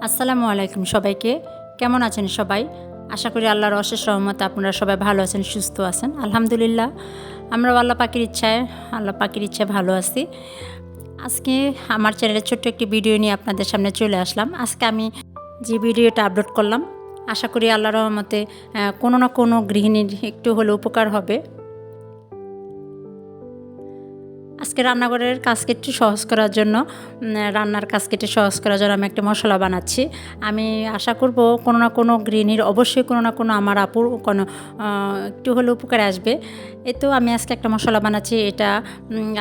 আসসালামু আলাইকুম সবাইকে। কেমন আছেন সবাই? আশা করি আল্লাহর অশেষ রহমতে আপনারা সবাই ভালো আছেন, সুস্থ আছেন। আলহামদুলিল্লাহ, আমরাও আল্লাহ পাকের ইচ্ছায় ভালো আছি। আজকে আমার চ্যানেলে ছোট্ট একটি ভিডিও নিয়ে আপনাদের সামনে চলে আসলাম। আজকে আমি যে ভিডিওটা আপলোড করলাম, আশা করি আল্লাহর রহমতে কোনো না কোনো গৃহিণীর একটু হলেও উপকার হবে। আজকে রান্নাঘরের কাজকে একটু সহজ করার জন্য রান্নার কাজকে একটু সহজ করার জন্য আমি একটা মশলা বানাচ্ছি। আমি আশা করব কোনো না কোনো গৃহিণীর অবশ্যই কোনো না কোনো আমার আপুর কোনো একটু হলেও উপকারে আসবে। তো আমি আজকে একটা মশলা বানাচ্ছি। এটা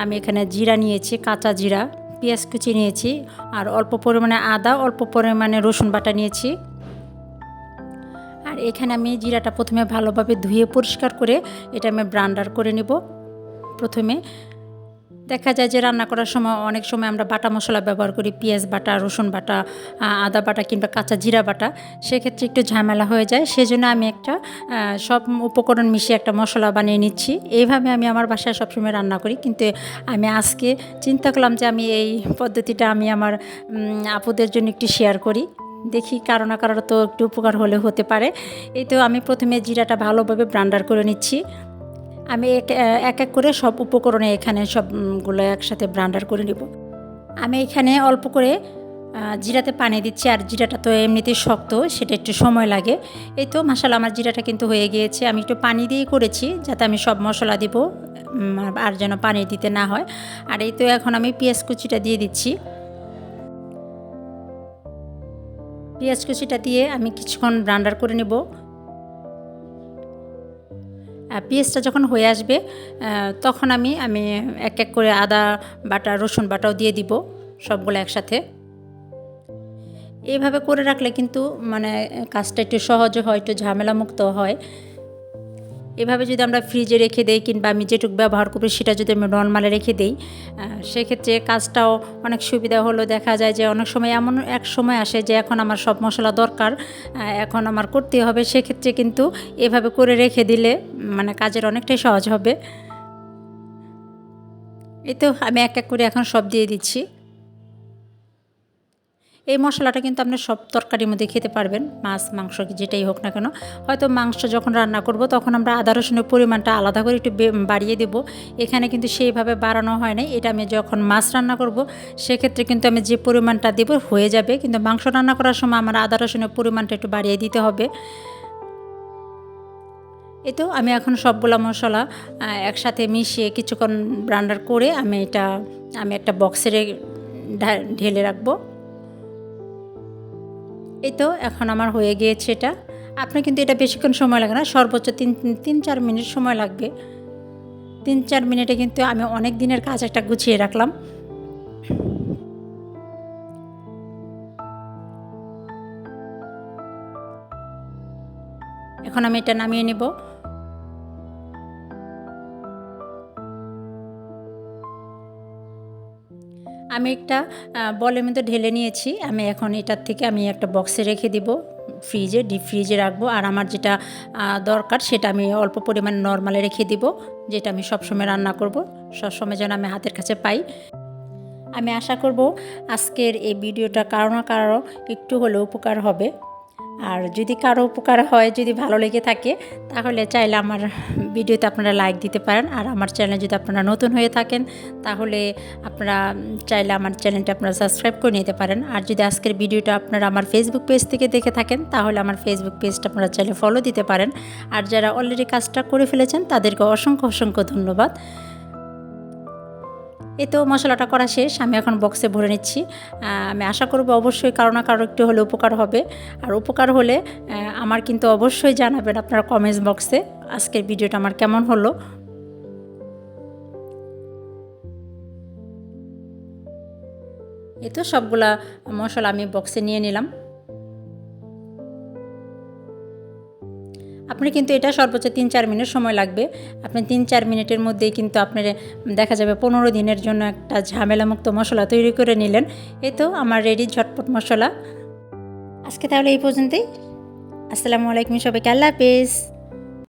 আমি এখানে জিরা নিয়েছি, কাঁচা জিরা, পেঁয়াজ কুচি নিয়েছি, আর অল্প পরিমাণে আদা, অল্প পরিমাণে রসুন বাটা নিয়েছি। আর এখানে আমি জিরাটা প্রথমে ভালোভাবে ধুয়ে পরিষ্কার করে এটা আমি ব্লেন্ডার করে নেব। প্রথমে দেখা যায় যে রান্না করার সময় অনেক সময় আমরা বাটা মশলা ব্যবহার করি, পেঁয়াজ বাটা, রসুন বাটা, আদা বাটা কিংবা কাঁচা জিরা বাটা। সেক্ষেত্রে একটু ঝামেলা হয়ে যায়। সেজন্য আমি একটা সব উপকরণ মিশিয়ে একটা মশলা বানিয়ে নিচ্ছি। এইভাবে আমি আমার বাসায় সবসময় রান্না করি, কিন্তু আমি আজকে চিন্তা করলাম যে আমি এই পদ্ধতিটা আমি আমার আপুদের জন্য একটু শেয়ার করি। দেখি কারো না কারোর তো একটু উপকার হলে হতে পারে। এই তো আমি প্রথমে জিরাটা ভালোভাবে ব্লেন্ডার করে নিচ্ছি। আমি এক এক করে সব উপকরণে এখানে সবগুলো একসাথে ব্লেন্ডার করে নেব। আমি এখানে অল্প করে জিরাতে পানি দিচ্ছি, আর জিরাটা তো এমনিতেই শক্ত, সেটা একটু সময় লাগে। এই তো মাশাআল্লাহ, আমার জিরাটা কিন্তু হয়ে গিয়েছে। আমি একটু পানি দিয়েই করেছি যাতে আমি সব মশলা দিব আর যেন পানি দিতে না হয়। আর এই তো এখন আমি পেঁয়াজ কুচিটা দিয়ে দিচ্ছি। পেঁয়াজ কুচিটা দিয়ে আমি কিছুক্ষণ ব্লেন্ডার করে নেব। পেঁয়াজটা যখন হয়ে আসবে তখন আমি এক এক করে আদা বাটা, রসুন বাটাও দিয়ে দিব, সবগুলো একসাথে। এইভাবে করে রাখলে কিন্তু কাজটা একটু সহজে হয়, একটু ঝামেলামুক্ত হয়। এভাবে যদি আমরা ফ্রিজে রেখে দেই কিংবা আমি যেটুকু ব্যবহার করি সেটা যদি আমি নরমালে রেখে দেই, সেক্ষেত্রে কাজটাও অনেক সুবিধা হলো। দেখা যায় যে অনেক সময় এমন এক সময় আসে যে এখন আমার সব মশলা দরকার, এখন আমার করতে হবে। সেক্ষেত্রে কিন্তু এভাবে করে রেখে দিলে কাজের অনেকটাই সহজ হবে। এই তো আমি এক এক করে এখন সব দিয়ে দিচ্ছি। এই মশলাটা কিন্তু আপনি সব তরকারির মধ্যে খেতে পারবেন, মাছ মাংস যেটাই হোক না কেন। হয়তো মাংস যখন রান্না করব তখন আমরা আদা রসুনের পরিমাণটা আলাদা করে একটু বাড়িয়ে দেব। এখানে কিন্তু সেইভাবে বাড়ানো হয় নাই। এটা আমি যখন মাছ রান্না করব সেক্ষেত্রে কিন্তু আমি যে পরিমাণটা দেব হয়ে যাবে, কিন্তু মাংস রান্না করার সময় আমার আদা রসুনের পরিমাণটা একটু বাড়িয়ে দিতে হবে। এই তো আমি এখন সবগুলা মশলা একসাথে মিশিয়ে কিছুক্ষণ ব্লেন্ডার করে আমি একটা বক্সে ঢেলে রাখবো। এই তো এখন আমার হয়ে গিয়েছে এটা। আপনার কিন্তু এটা বেশিক্ষণ সময় লাগে না, সর্বোচ্চ 3-4 মিনিট সময় লাগবে। 3-4 মিনিটে কিন্তু আমি অনেক দিনের কাজ একটা গুছিয়ে রাখলাম। এখন আমি এটা নামিয়ে নেব। আমি একটা বলের মধ্যে ঢেলে নিয়েছি। আমি এখন এটার থেকে আমি একটা বক্সে রেখে দিব, ডিপ ফ্রিজে রাখবো। আর আমার যেটা দরকার সেটা আমি অল্প পরিমাণে নরমালে রেখে দিব, যেটা আমি সবসময় রান্না করব, সবসময় যেন আমি হাতের কাছে পাই। আমি আশা করব আজকের এই ভিডিওটা কারো না কারো একটু হলেও উপকার হবে। আর যদি কারো উপকার হয়, যদি ভালো লেগে থাকে, তাহলে চাইলে আমার ভিডিওতে আপনারা লাইক দিতে পারেন। আর আমার চ্যানেল যদি আপনারা নতুন হয়ে থাকেন তাহলে আপনারা চাইলে আমার চ্যানেলটা আপনারা সাবস্ক্রাইব করে নিতে পারেন। আর যদি আজকের ভিডিওটা আপনারা আমার ফেসবুক পেজ থেকে দেখে থাকেন তাহলে আমার ফেসবুক পেজটা আপনারা চাইলে ফলো দিতে পারেন। আর যারা অলরেডি কাজটা করে ফেলেছেন তাদেরকে অসংখ্য অসংখ্য ধন্যবাদ। এই তো মশলাটা করা শেষ, আমি এখন বক্সে ভরে নিচ্ছি। আমি আশা করব অবশ্যই কারো না কারো একটু হলে উপকার হবে। আর উপকার হলে আমার কিন্তু অবশ্যই জানাবেন আপনারা কমেন্টস বক্সে আজকের ভিডিওটা আমার কেমন হলো। এই তো সবগুলা মশলা আমি বক্সে নিয়ে নিলাম। আপনি কিন্তু এটা সর্বোচ্চ 3-4 মিনিট সময় লাগবে। আপনি 3-4 মিনিটের মধ্যেই কিন্তু আপনার দেখা যাবে 15 দিনের জন্য একটা ঝামেলামুক্ত মশলা তৈরি করে নিলেন। এই তো আমার রেডি ঝটপট মশলা। আজকে তাহলে এই পর্যন্তই। আসসালামু আলাইকুম সবাইকে, আল্লাহ হাফেজ।